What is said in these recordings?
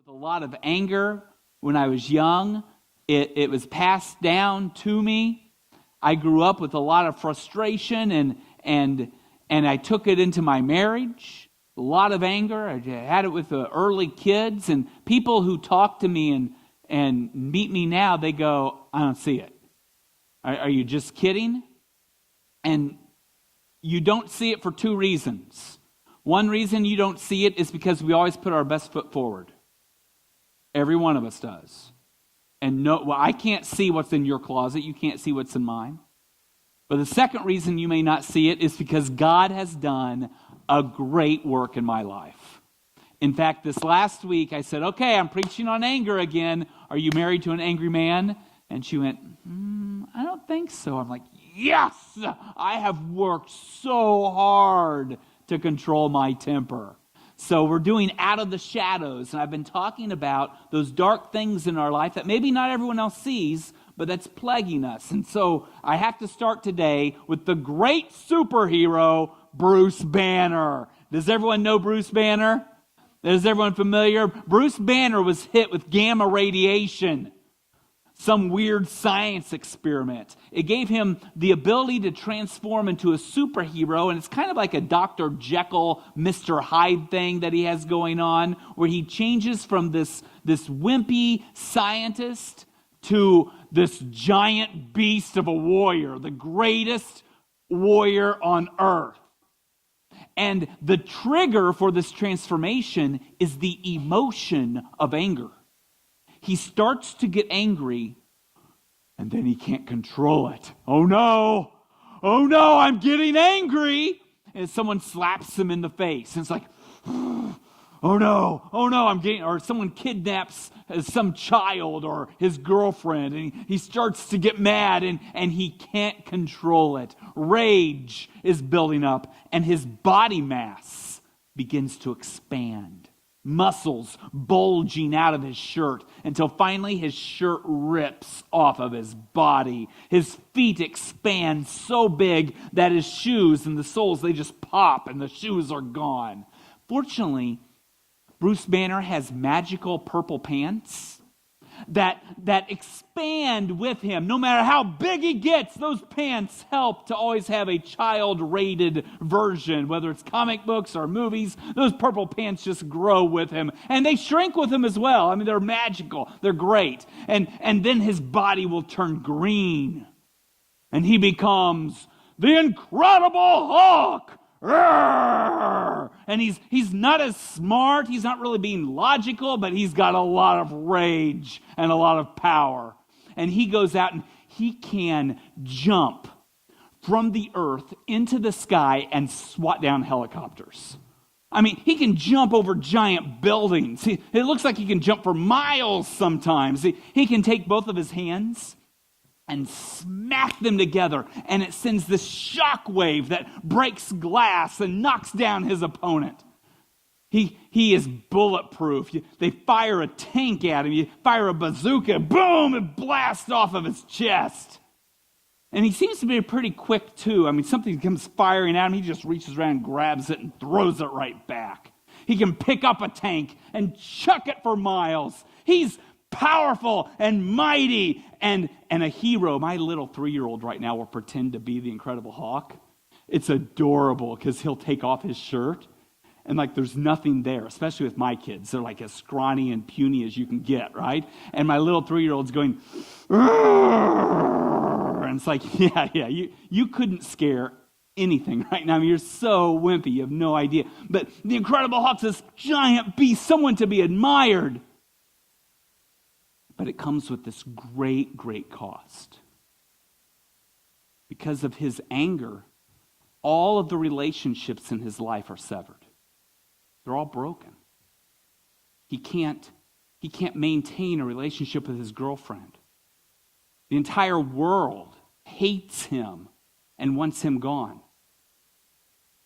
with a lot of anger when I was young. It was passed down to me. I grew up with a lot of frustration and I took it into my marriage. A lot of anger. I had it with the early kids, and people who talk to me and meet me now, they go, I don't see it. Are you just kidding? And you don't see it for two reasons. One reason you don't see it is because we always put our best foot forward. Every one of us does. And I can't see what's in your closet. You can't see what's in mine. But the second reason you may not see it is because God has done a great work in my life. In fact, this last week I said, okay, I'm preaching on anger again. Are you married to an angry man? And she went, I don't think so. I'm like, yes, I have worked so hard to control my temper. So we're doing Out of the Shadows, and I've been talking about those dark things in our life that maybe not everyone else sees, but that's plaguing us. And so I have to start today with the great superhero, Bruce Banner. Does everyone know Bruce Banner? Is everyone familiar? Bruce Banner was hit with gamma radiation, some weird science experiment. It gave him the ability to transform into a superhero, and it's kind of like a Dr. Jekyll, Mr. Hyde thing that he has going on, where he changes from this wimpy scientist to this giant beast of a warrior, the greatest warrior on earth. And the trigger for this transformation is the emotion of anger. He starts to get angry, and then he can't control it. Oh no, I'm getting angry. And someone slaps him in the face. And it's like, oh no, I'm getting, or someone kidnaps some child or his girlfriend, and he starts to get mad, and he can't control it. Rage is building up, and his body mass begins to expand. Muscles bulging out of his shirt until finally his shirt rips off of his body. His feet expand so big that his shoes and the soles, they just pop and the shoes are gone. Fortunately, Bruce Banner has magical purple pants that expand with him. No matter how big he gets, those pants help to always have a child-rated version, whether it's comic books or movies. Those purple pants just grow with him, and they shrink with him as well. I mean, they're magical. They're great. And then his body will turn green, and he becomes the Incredible Hulk. And he's not as smart, he's not really being logical, but he's got a lot of rage and a lot of power. And he goes out and he can jump from the earth into the sky and swat down helicopters. I mean, he can jump over giant buildings. It looks like he can jump for miles sometimes. He can take both of his hands and smack them together, and it sends this shock wave that breaks glass and knocks down his opponent. He is bulletproof. They fire a tank at him. You fire a bazooka, boom, it blasts off of his chest. And he seems to be pretty quick, too. I mean, something comes firing at him, he just reaches around and grabs it and throws it right back. He can pick up a tank and chuck it for miles. He's powerful and mighty and a hero. My little 3-year-old right now will pretend to be the Incredible Hulk. It's adorable because he'll take off his shirt and like there's nothing there, especially with my kids. They're like as scrawny and puny as you can get, right? And my little 3-year-old's going, and it's like, yeah, you couldn't scare anything right now. I mean, you're so wimpy, you have no idea. But the Incredible Hulk's this giant beast, someone to be admired. But it comes with this great, great cost. Because of his anger, all of the relationships in his life are severed. They're all broken. He can't maintain a relationship with his girlfriend. The entire world hates him and wants him gone.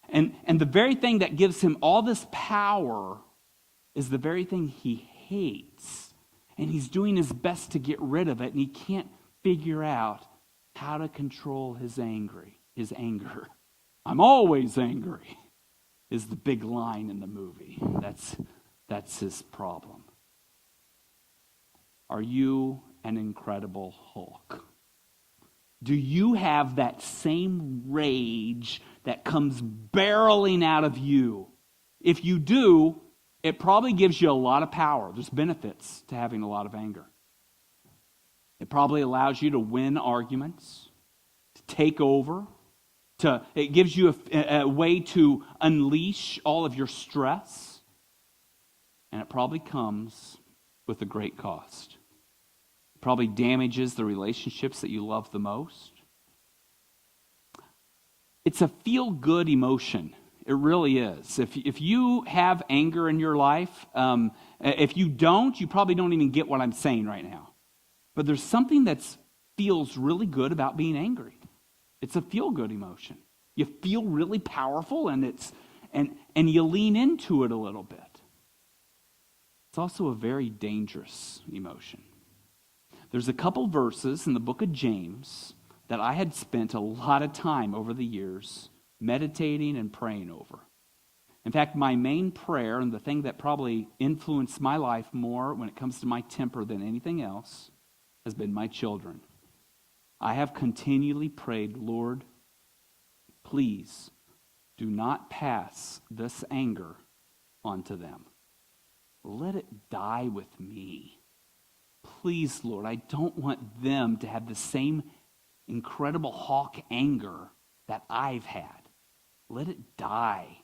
And the very thing that gives him all this power is the very thing he hates. And he's doing his best to get rid of it, and he can't figure out how to control his anger. I'm always angry is the big line in the movie. That's his problem. Are you an Incredible Hulk? Do you have that same rage that comes barreling out of you? If you do, it probably gives you a lot of power. There's benefits to having a lot of anger. It probably allows you to win arguments, to take over. It gives you a way to unleash all of your stress. And it probably comes with a great cost. It probably damages the relationships that you love the most. It's a feel-good emotion. It really is. If you have anger in your life, if you don't, you probably don't even get what I'm saying right now. But there's something that feels really good about being angry. It's a feel-good emotion. You feel really powerful, and you lean into it a little bit. It's also a very dangerous emotion. There's a couple verses in the book of James that I had spent a lot of time over the years meditating and praying over. In fact, my main prayer, and the thing that probably influenced my life more when it comes to my temper than anything else, has been my children. I have continually prayed, Lord, please do not pass this anger onto them. Let it die with me. Please, Lord, I don't want them to have the same Incredible Hulk anger that I've had. Let it die.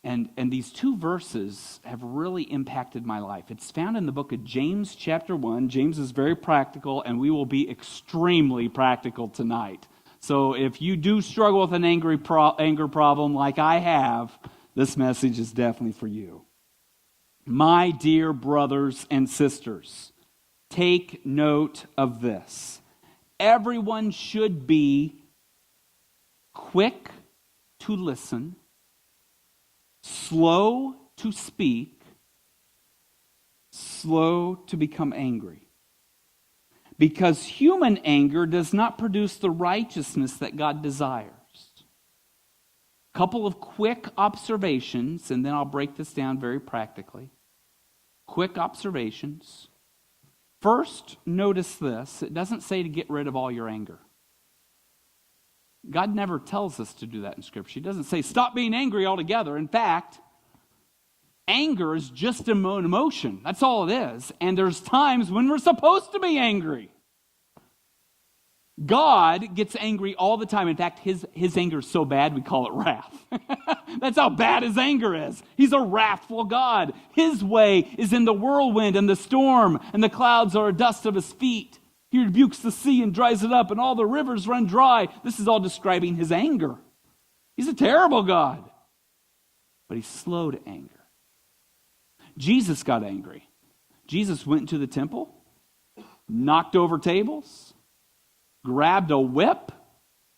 And these two verses have really impacted my life. It's found in the book of James chapter 1. James is very practical, and we will be extremely practical tonight. So if you do struggle with an anger problem like I have, this message is definitely for you. My dear brothers and sisters, take note of this. Everyone should be quick to listen, slow to speak, slow to become angry. Because human anger does not produce the righteousness that God desires. A couple of quick observations, and then I'll break this down very practically. Quick observations. First, notice this. It doesn't say to get rid of all your anger. God never tells us to do that in Scripture. He doesn't say, stop being angry altogether. In fact, anger is just an emotion. That's all it is. And there's times when we're supposed to be angry. God gets angry all the time. In fact, his anger is so bad, we call it wrath. That's how bad his anger is. He's a wrathful God. His way is in the whirlwind and the storm, and the clouds are a dust of his feet. He rebukes the sea and dries it up, and all the rivers run dry. This is all describing his anger. He's a terrible God. But he's slow to anger. Jesus got angry. Jesus went into the temple, knocked over tables, grabbed a whip.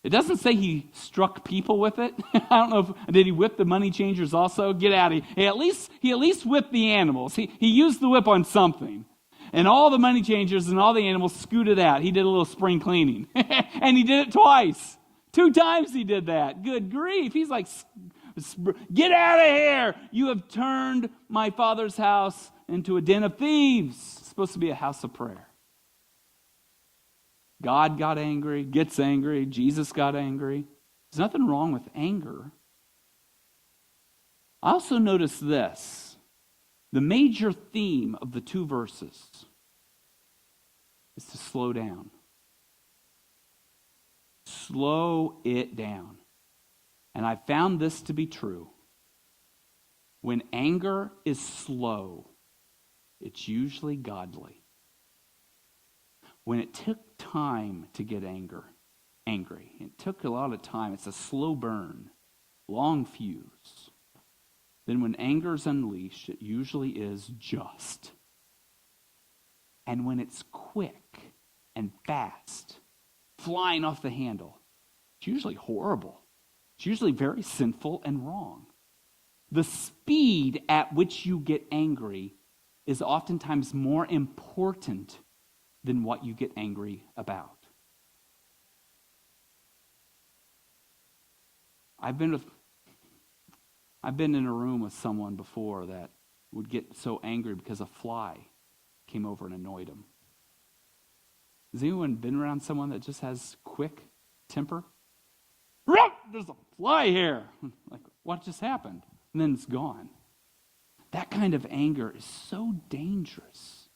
It doesn't say he struck people with it. I don't know did he whip the money changers also? Get out of here. He at least whipped the animals. He used the whip on something. And all the money changers and all the animals scooted out. He did a little spring cleaning. And he did it twice. 2 times he did that. Good grief. He's like, get out of here. You have turned my Father's house into a den of thieves. It's supposed to be a house of prayer. God got angry, gets angry. Jesus got angry. There's nothing wrong with anger. I also notice this. The major theme of the 2 verses is to slow down. Slow it down. And I found this to be true. When anger is slow, it's usually godly. When it took time to get angry, it took a lot of time. It's a slow burn, long fuse. Then when anger is unleashed, it usually is just. And when it's quick and fast, flying off the handle, it's usually horrible. It's usually very sinful and wrong. The speed at which you get angry is oftentimes more important than what you get angry about. I've been in a room with someone before that would get so angry because a fly came over and annoyed him. Has anyone been around someone that just has quick temper? There's a fly here. Like, what just happened? And then it's gone. That kind of anger is so dangerous.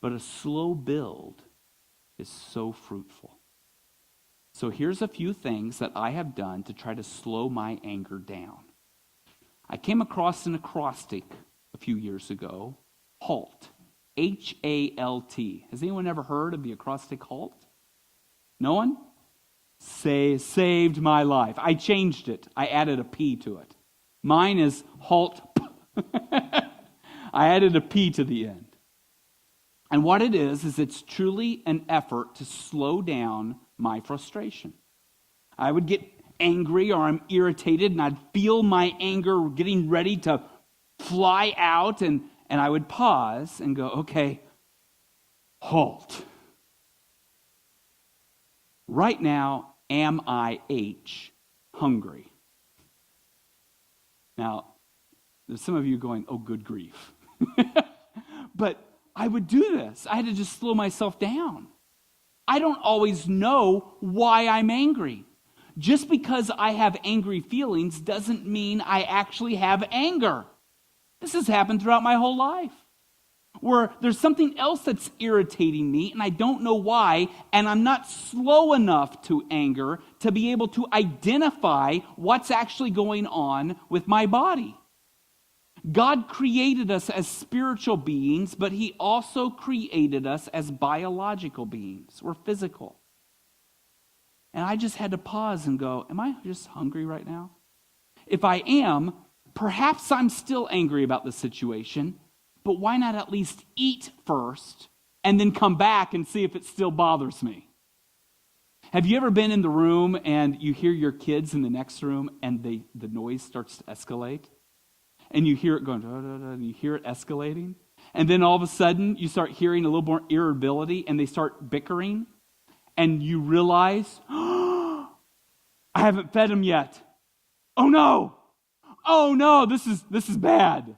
But a slow build is so fruitful. So here's a few things that I have done to try to slow my anger down. I came across an acrostic a few years ago, HALT, H-A-L-T. Has anyone ever heard of the acrostic HALT? No one? Saved my life. I changed it. I added a P to it. Mine is HALT. I added a P to the end. And what it is it's truly an effort to slow down my frustration. I would get angry or I'm irritated and I'd feel my anger getting ready to fly out and I would pause and go, okay, halt. Right now, am I hungry? Now, there's some of you going, oh, good grief. But I would do this. I had to just slow myself down. I don't always know why I'm angry. Just because I have angry feelings doesn't mean I actually have anger. This has happened throughout my whole life, where there's something else that's irritating me and I don't know why, and I'm not slow enough to anger to be able to identify what's actually going on with my body. God created us as spiritual beings, but He also created us as biological beings. We're physical. And I just had to pause and go, am I just hungry right now? If I am, perhaps I'm still angry about the situation, but why not at least eat first and then come back and see if it still bothers me? Have you ever been in the room and you hear your kids in the next room and the noise starts to escalate? And you hear it going, and you hear it escalating. And then all of a sudden, you start hearing a little more irritability, and they start bickering. And you realize, oh, I haven't fed them yet. Oh no, this is bad.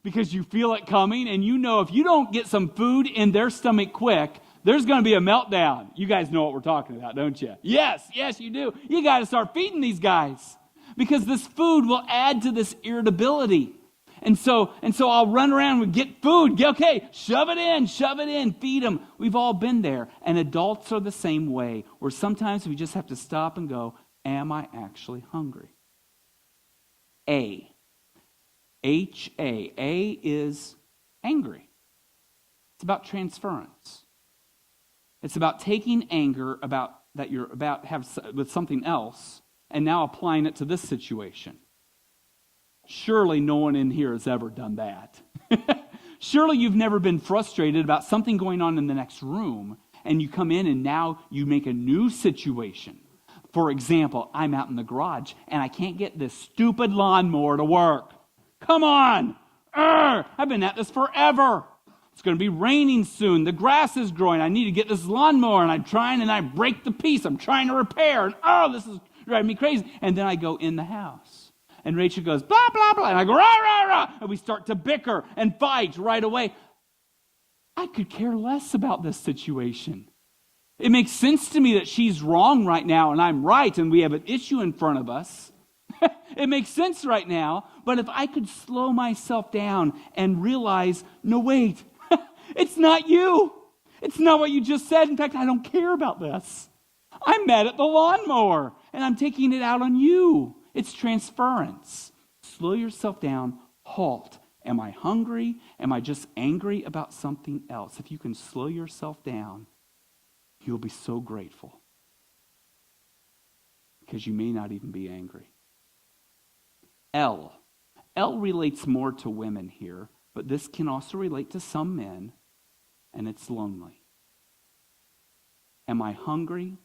Because you feel it coming, and you know if you don't get some food in their stomach quick, there's going to be a meltdown. You guys know what we're talking about, don't you? Yes, you do. You got to start feeding these guys. Because this food will add to this irritability. And so I'll run around and get food. Okay, shove it in, feed them. We've all been there. And adults are the same way, where sometimes we just have to stop and go, am I actually hungry? H-A. A is angry. It's about transference. It's about taking anger that you're about to have with something else and now applying it to this situation. Surely no one in here has ever done that. Surely you've never been frustrated about something going on in the next room, and you come in and now you make a new situation. For example, I'm out in the garage, and I can't get this stupid lawnmower to work. Come on! I've been at this forever. It's going to be raining soon. The grass is growing. I need to get this lawnmower, and I'm trying, and I break the piece. I'm trying to repair, and this is driving me crazy. And then I go in the house. And Rachel goes, blah, blah, blah. And I go, rah, rah, rah. And we start to bicker and fight right away. I could care less about this situation. It makes sense to me that she's wrong right now and I'm right and we have an issue in front of us. It makes sense right now. But if I could slow myself down and realize, no, wait, it's not you. It's not what you just said. In fact, I don't care about this. I'm mad at the lawnmower, and I'm taking it out on you. It's transference. Slow yourself down. Halt. Am I hungry? Am I just angry about something else? If you can slow yourself down, you'll be so grateful. Because you may not even be angry. L. L relates more to women here, but this can also relate to some men, and it's lonely. Am I hungry?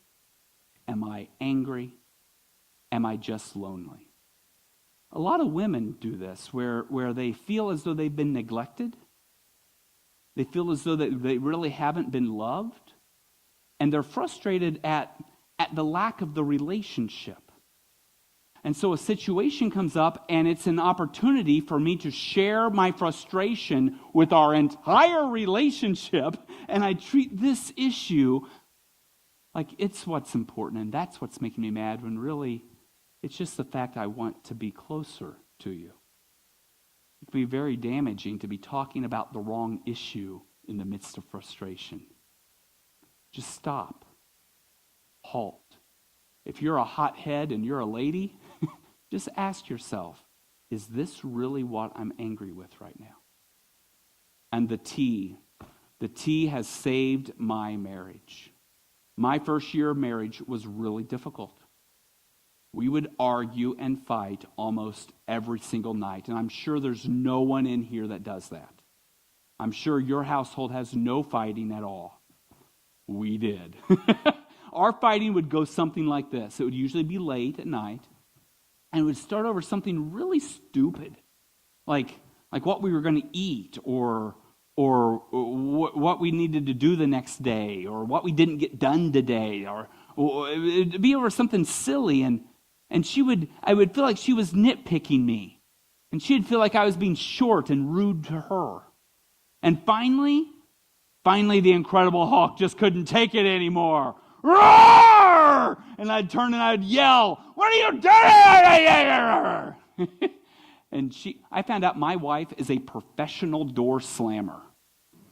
Am I angry? Am I just lonely? A lot of women do this, where they feel as though they've been neglected. They feel as though they really haven't been loved. And they're frustrated at the lack of the relationship. And so a situation comes up, and it's an opportunity for me to share my frustration with our entire relationship, and I treat this issue like it's what's important, and that's what's making me mad, when really it's just the fact I want to be closer to you. It can be very damaging to be talking about the wrong issue in the midst of frustration. Just stop. Halt. If you're a hothead and you're a lady, just ask yourself, is this really what I'm angry with right now? And the T has saved my marriage. My first year of marriage was really difficult. We would argue and fight almost every single night, and I'm sure there's no one in here that does that. I'm sure your household has no fighting at all. We did. Our fighting would go something like this. It would usually be late at night, and it would start over something really stupid, like what we were going to eat, or what we needed to do the next day, or what we didn't get done today, or it would be over something silly, and I would feel like she was nitpicking me, and she'd feel like I was being short and rude to her. And finally, the Incredible Hulk just couldn't take it anymore. Roar! And I'd turn and I'd yell, "What are you doing?" And I found out my wife is a professional door slammer.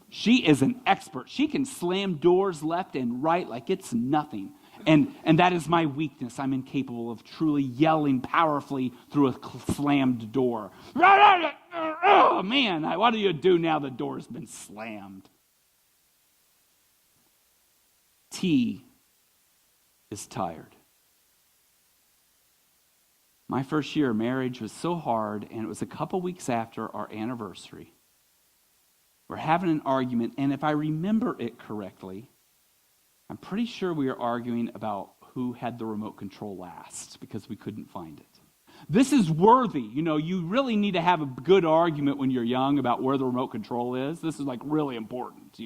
She is an expert. She can slam doors left and right like it's nothing. And that is my weakness. I'm incapable of truly yelling powerfully through a slammed door. Oh, man, what do you do now the door's been slammed? T is tired. My first year of marriage was so hard, and it was a couple weeks after our anniversary. We're having an argument, and if I remember it correctly, I'm pretty sure we were arguing about who had the remote control last because we couldn't find it. This is worthy. You really need to have a good argument when you're young about where the remote control is. This is really important,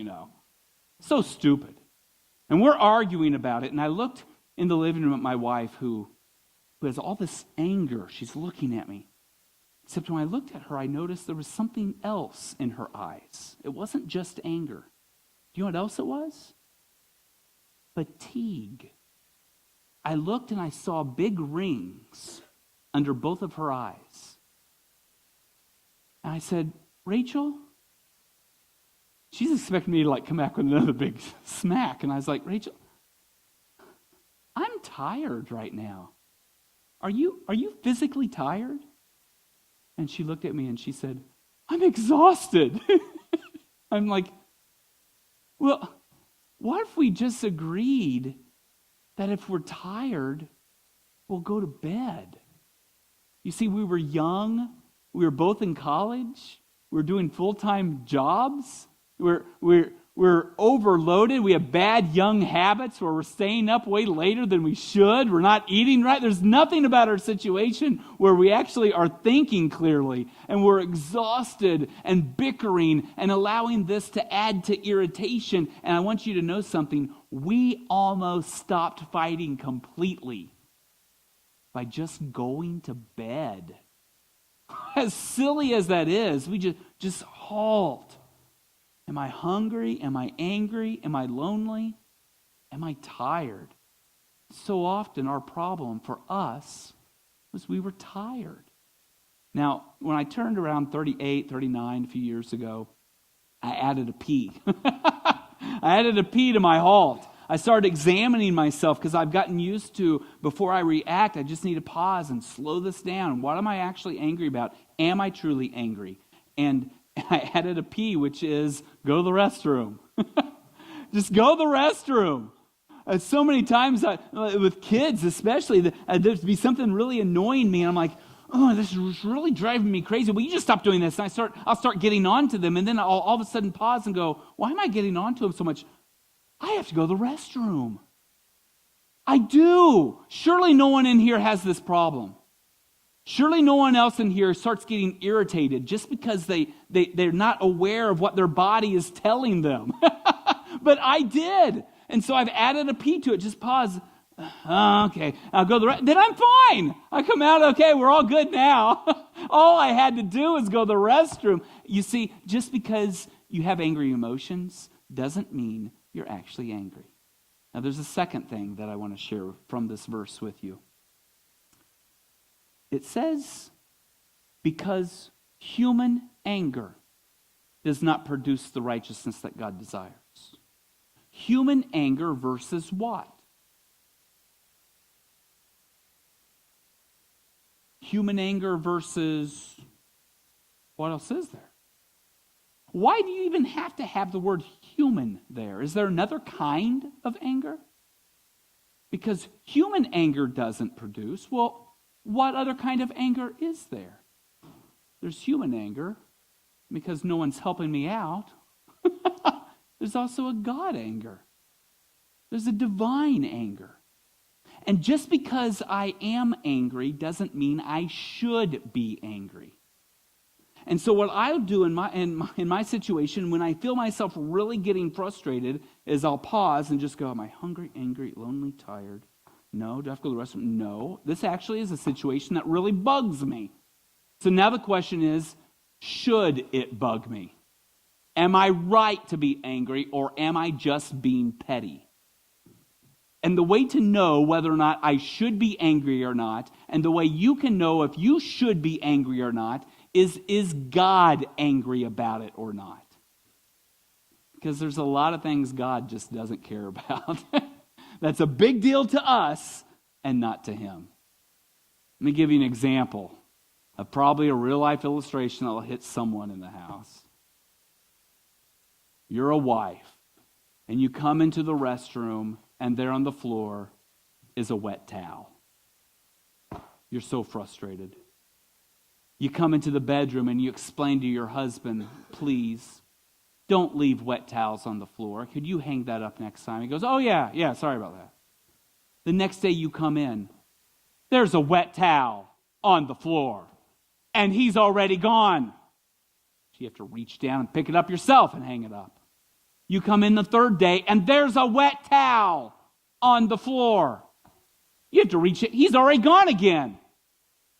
So stupid. And we're arguing about it, and I looked in the living room at my wife who has all this anger. She's looking at me. Except when I looked at her, I noticed there was something else in her eyes. It wasn't just anger. Do you know what else it was? Fatigue. I looked and I saw big rings under both of her eyes. And I said, "Rachel?" She's expecting me to come back with another big smack. And I was like, "Rachel, I'm tired right now. Are you physically tired?" And she looked at me and she said, "I'm exhausted." I'm like, well, what if we just agreed that if we're tired, we'll go to bed? You see, we were young. We were both in college. We were doing full-time jobs. We're overloaded. We have bad young habits where we're staying up way later than we should. We're not eating right. There's nothing about our situation where we actually are thinking clearly, and we're exhausted and bickering and allowing this to add to irritation. And I want you to know something. We almost stopped fighting completely by just going to bed. As silly as that is, we just halt. Am I hungry? Am I angry? Am I lonely? Am I tired? So often our problem for us was we were tired. Now, when I turned around 38, 39 a few years ago, I added a P. I added a P to my halt. I started examining myself because I've gotten used to, before I react, I just need to pause and slow this down. What am I actually angry about? Am I truly angry? And I added a P, which is go to the restroom. Just go to the restroom. So many times with kids especially, there'd be something really annoying me, and I'm like, "Oh, this is really driving me crazy. Will you just stop doing this?" And I'll start getting on to them, and then I'll all of a sudden pause and go, "Why am I getting on to them so much? I have to go to the restroom." I do. Surely no one in here has this problem. Surely no one else in here starts getting irritated just because they're not aware of what their body is telling them. But I did. And so I've added a P to it. Just pause. Okay, I'll go then I'm fine. I come out, okay, we're all good now. All I had to do was go to the restroom. You see, just because you have angry emotions doesn't mean you're actually angry. Now, there's a second thing that I want to share from this verse with you. It says, because human anger does not produce the righteousness that God desires. Human anger versus what? Human anger versus, what else is there? Why do you even have to have the word human there? Is there another kind of anger? Because human anger doesn't produce. Well, what other kind of anger is there? There's human anger because no one's helping me out. There's also a God anger. There's a divine anger. And just because I am angry doesn't mean I should be angry. And so what I'll do in my situation, when I feel myself really getting frustrated, is I'll pause and just go, am I hungry, angry, lonely, tired? No. Do I have to go to the restroom? No. This actually is a situation that really bugs me. So now the question is, should it bug me? Am I right to be angry, or am I just being petty? And the way to know whether or not I should be angry or not, and the way you can know if you should be angry or not, is God angry about it or not? Because there's a lot of things God just doesn't care about. That's a big deal to us and not to him. Let me give you an example of probably a real-life illustration that will hit someone in the house. You're a wife, and you come into the restroom, and there on the floor is a wet towel. You're so frustrated. You come into the bedroom and you explain to your husband, please, don't leave wet towels on the floor. Could you hang that up next time? He goes, oh yeah, sorry about that. The next day you come in, there's a wet towel on the floor, and he's already gone. You have to reach down and pick it up yourself and hang it up. You come in the third day, and there's a wet towel on the floor. You have to reach it. He's already gone again.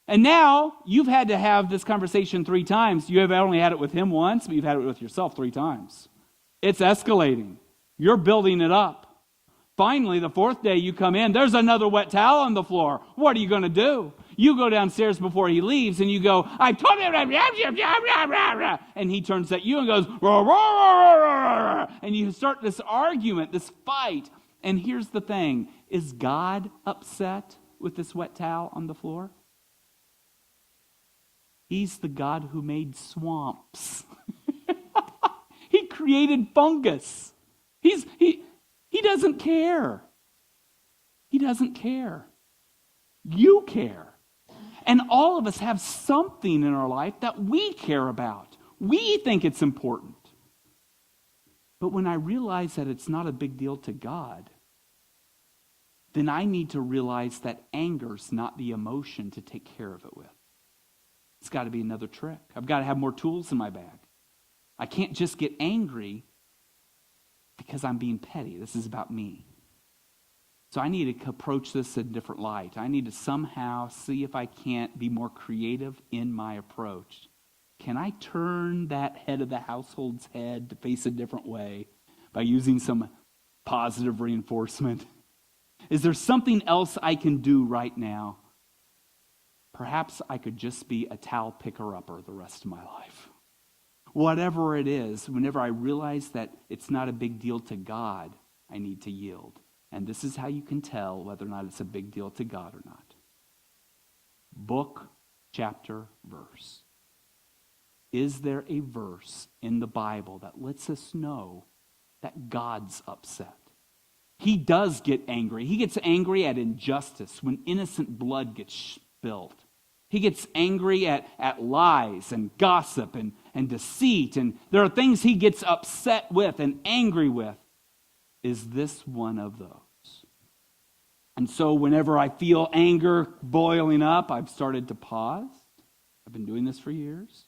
And now you've had to have this conversation 3 times. You have only had it with him once, but you've had it with yourself 3 times. It's escalating. You're building it up. Finally, the 4th day you come in, there's another wet towel on the floor. What are you going to do? You go downstairs before he leaves and you go, I told him, and he turns at you and goes, and you start this argument, this fight. And here's the thing, is God upset with this wet towel on the floor? He's the God who made swamps. He created fungus. He doesn't care. He doesn't care. You care. And all of us have something in our life that we care about. We think it's important. But when I realize that it's not a big deal to God, then I need to realize that anger's not the emotion to take care of it with. It's got to be another trick. I've got to have more tools in my bag. I can't just get angry because I'm being petty. This is about me. So I need to approach this in a different light. I need to somehow see if I can't be more creative in my approach. Can I turn that head of the household's head to face a different way by using some positive reinforcement? Is there something else I can do right now? Perhaps I could just be a towel picker-upper the rest of my life. Whatever it is, whenever I realize that it's not a big deal to God, I need to yield. And this is how you can tell whether or not it's a big deal to God or not. Book, chapter, verse. Is there a verse in the Bible that lets us know that God's upset? He does get angry. He gets angry at injustice when innocent blood gets spilled. He gets angry at lies and gossip and deceit. And there are things he gets upset with and angry with. Is this one of those? And so whenever I feel anger boiling up, I've started to pause. I've been doing this for years.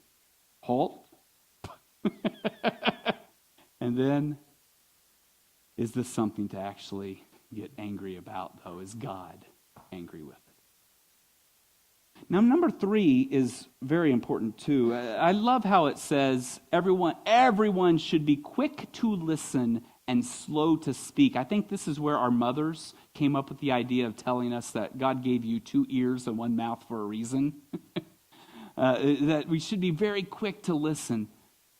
Halt. And then, is this something to actually get angry about, though, is God angry with it. Now, number 3 is very important, too. I love how it says everyone should be quick to listen and slow to speak. I think this is where our mothers came up with the idea of telling us that God gave you 2 ears and 1 mouth for a reason. That we should be very quick to listen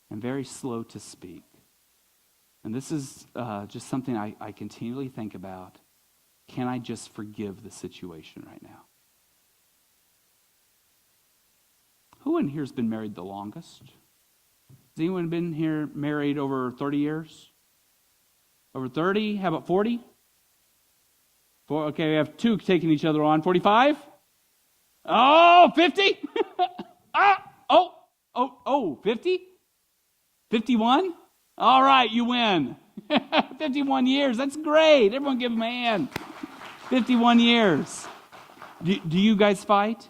and very slow to speak. And this is just something I continually think about. Can I just forgive the situation right now? Who in here has been married the longest? Has anyone been here married over 30 years? Over 30? How about 40? Okay, we have 2 taking each other on. 45? Oh, 50? 50? 51? All right, you win. 51 years. That's great. Everyone give him a hand. 51 years. Do you guys fight?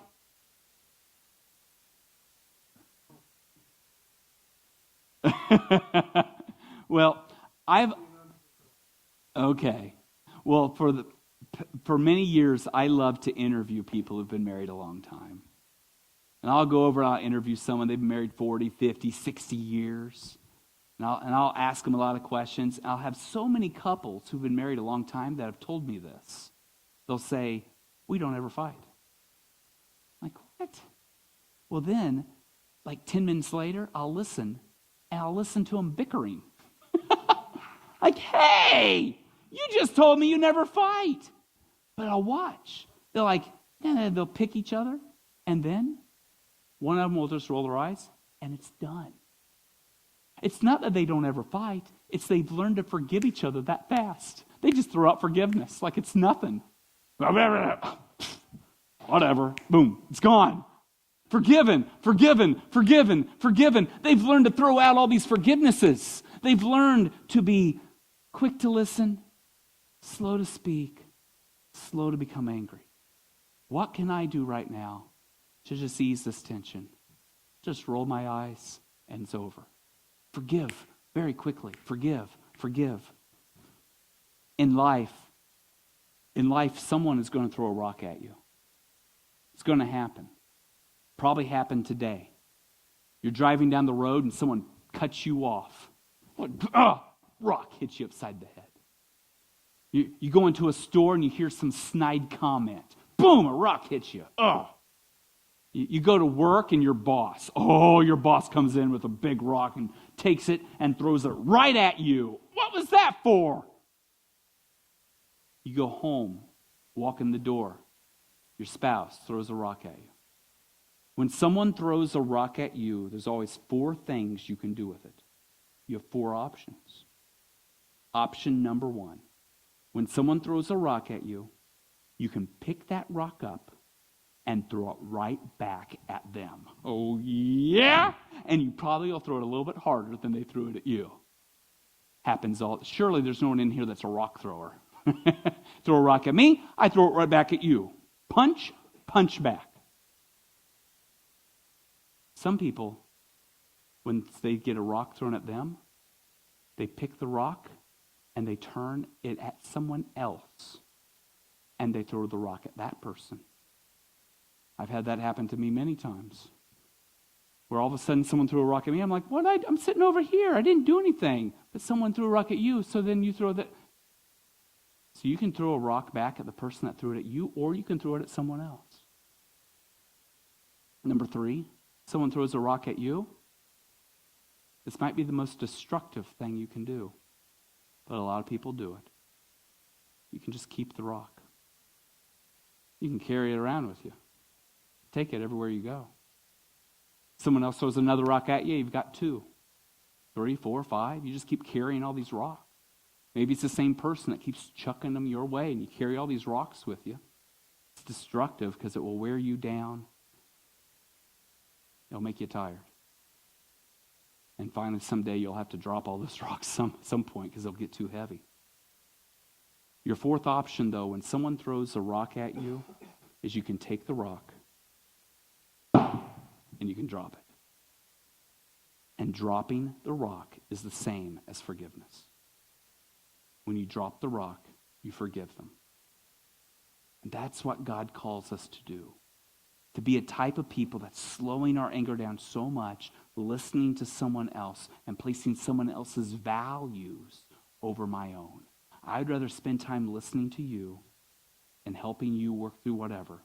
Well, okay. Well, for many years, I love to interview people who've been married a long time. And I'll go over and I'll interview someone. They've been married 40, 50, 60 years. And I'll ask them a lot of questions. I'll have so many couples who've been married a long time that have told me this. They'll say, we don't ever fight. I'm like, what? Well, then, like 10 minutes later, I'll listen. And I'll listen to them bickering. Like, hey, you just told me you never fight. But I'll watch. They're like, they'll pick each other. And then one of them will just roll their eyes. And it's done. It's not that they don't ever fight. It's they've learned to forgive each other that fast. They just throw out forgiveness like it's nothing. Whatever. Boom. It's gone. Forgiven, forgiven, forgiven, forgiven. They've learned to throw out all these forgivenesses. They've learned to be quick to listen, slow to speak, slow to become angry. What can I do right now to just ease this tension? Just roll my eyes and it's over. Forgive very quickly. Forgive. In life, someone is going to throw a rock at you. It's going to happen. Probably happened today. You're driving down the road and someone cuts you off. Rock hits you upside the head. You go into a store and you hear some snide comment. Boom, a rock hits you. You go to work and your boss comes in with a big rock and takes it and throws it right at you. What was that for? You go home, walk in the door. Your spouse throws a rock at you. When someone throws a rock at you, there's always 4 things you can do with it. You have 4 options. Option number 1, when someone throws a rock at you, you can pick that rock up and throw it right back at them. Oh, yeah? And you probably will throw it a little bit harder than they threw it at you. Happens all. Surely there's no one in here that's a rock thrower. Throw a rock at me, I throw it right back at you. Punch back. Some people, when they get a rock thrown at them, they pick the rock and they turn it at someone else and they throw the rock at that person. I've had that happen to me many times. Where all of a sudden someone threw a rock at me. I'm like, what? I'm sitting over here. I didn't do anything. But someone threw a rock at you, so then you throw that. So you can throw a rock back at the person that threw it at you, or you can throw it at someone else. Number 3, someone throws a rock at you. This might be the most destructive thing you can do, but a lot of people do it. You can just keep the rock. You can carry it around with you. Take it everywhere you go. Someone else throws another rock at you, you've got 2, 3, 4, 5. You just keep carrying all these rocks. Maybe it's the same person that keeps chucking them your way, and you carry all these rocks with you. It's destructive because it will wear you down. It'll make you tired. And finally, someday you'll have to drop all those rocks some point because they'll get too heavy. Your 4th option, though, when someone throws a rock at you, is you can take the rock and you can drop it. And dropping the rock is the same as forgiveness. When you drop the rock, you forgive them. And that's what God calls us to do. To be a type of people that's slowing our anger down so much, listening to someone else and placing someone else's values over my own. I'd rather spend time listening to you and helping you work through whatever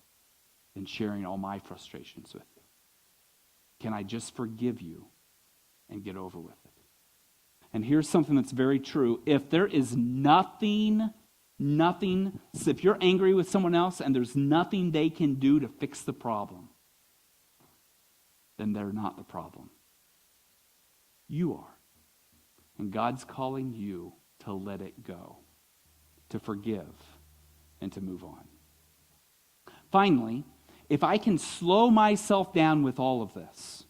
than sharing all my frustrations with you. Can I just forgive you and get over with it? And here's something that's very true. If there is nothing, so if you're angry with someone else and there's nothing they can do to fix the problem, then they're not the problem. You are. And God's calling you to let it go, to forgive, and to move on. Finally, if I can slow myself down with all of this,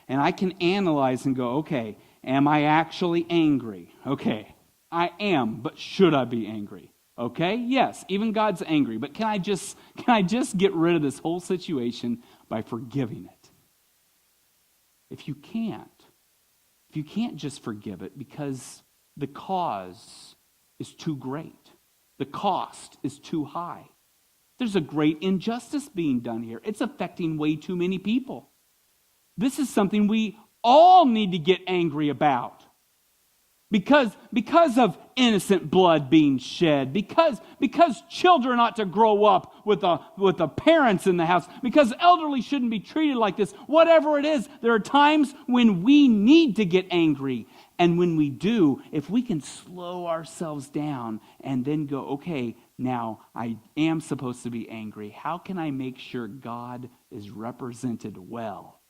and I can analyze and go, okay, am I actually angry? Okay, I am, but should I be angry? Okay, yes, even God's angry, but can I just get rid of this whole situation by forgiving it? If you can't just forgive it because the cause is too great, the cost is too high. There's a great injustice being done here. It's affecting way too many people. This is something we all need to get angry about. Because of innocent blood being shed, because children ought to grow up with the parents in the house, because elderly shouldn't be treated like this. Whatever it is, there are times when we need to get angry. And when we do, if we can slow ourselves down and then go, okay, now I am supposed to be angry. How can I make sure God is represented well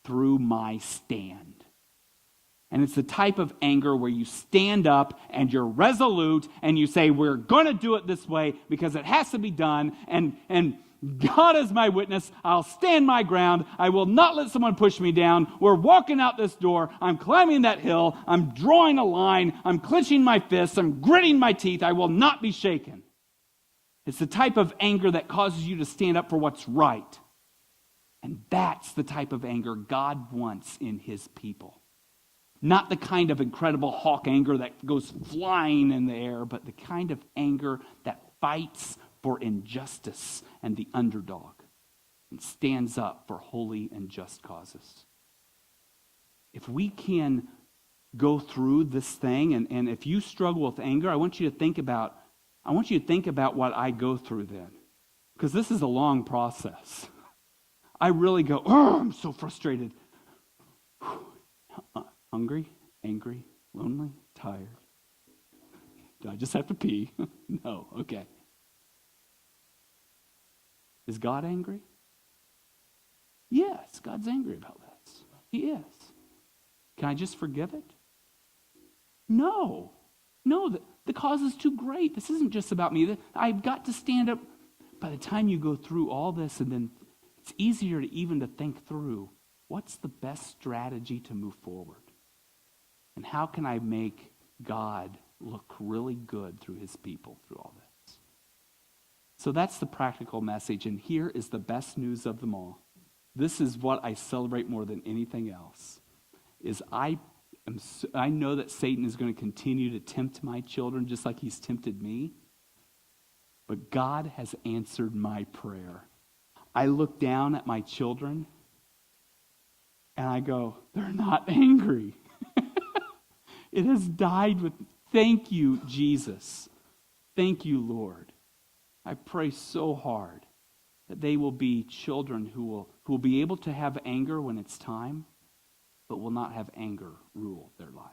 through my stand? And it's the type of anger where you stand up and you're resolute and you say, we're going to do it this way because it has to be done. And God is my witness. I'll stand my ground. I will not let someone push me down. We're walking out this door. I'm climbing that hill. I'm drawing a line. I'm clenching my fists. I'm gritting my teeth. I will not be shaken. It's the type of anger that causes you to stand up for what's right. And that's the type of anger God wants in his people. Not the kind of incredible hawk anger that goes flying in the air, but the kind of anger that fights for injustice and the underdog and stands up for holy and just causes. If we can go through this thing, and if you struggle with anger, I want you to think about what I go through then. Because this is a long process. I really go, oh, I'm so frustrated. Hungry, angry, lonely, tired. Do I just have to pee? No, okay. Is God angry? Yes, God's angry about this. He is. Can I just forgive it? No, the cause is too great. This isn't just about me. I've got to stand up. By the time you go through all this, and then it's easier to think through, what's the best strategy to move forward? And how can I make God look really good through his people through all this? So that's the practical message. And here is the best news of them all. This is what I celebrate more than anything else. Is I know that Satan is going to continue to tempt my children just like he's tempted me. But God has answered my prayer. I look down at my children and I go, they're not angry. It has died with, thank you, Jesus. Thank you, Lord. I pray so hard that they will be children who will be able to have anger when it's time, but will not have anger rule their lives.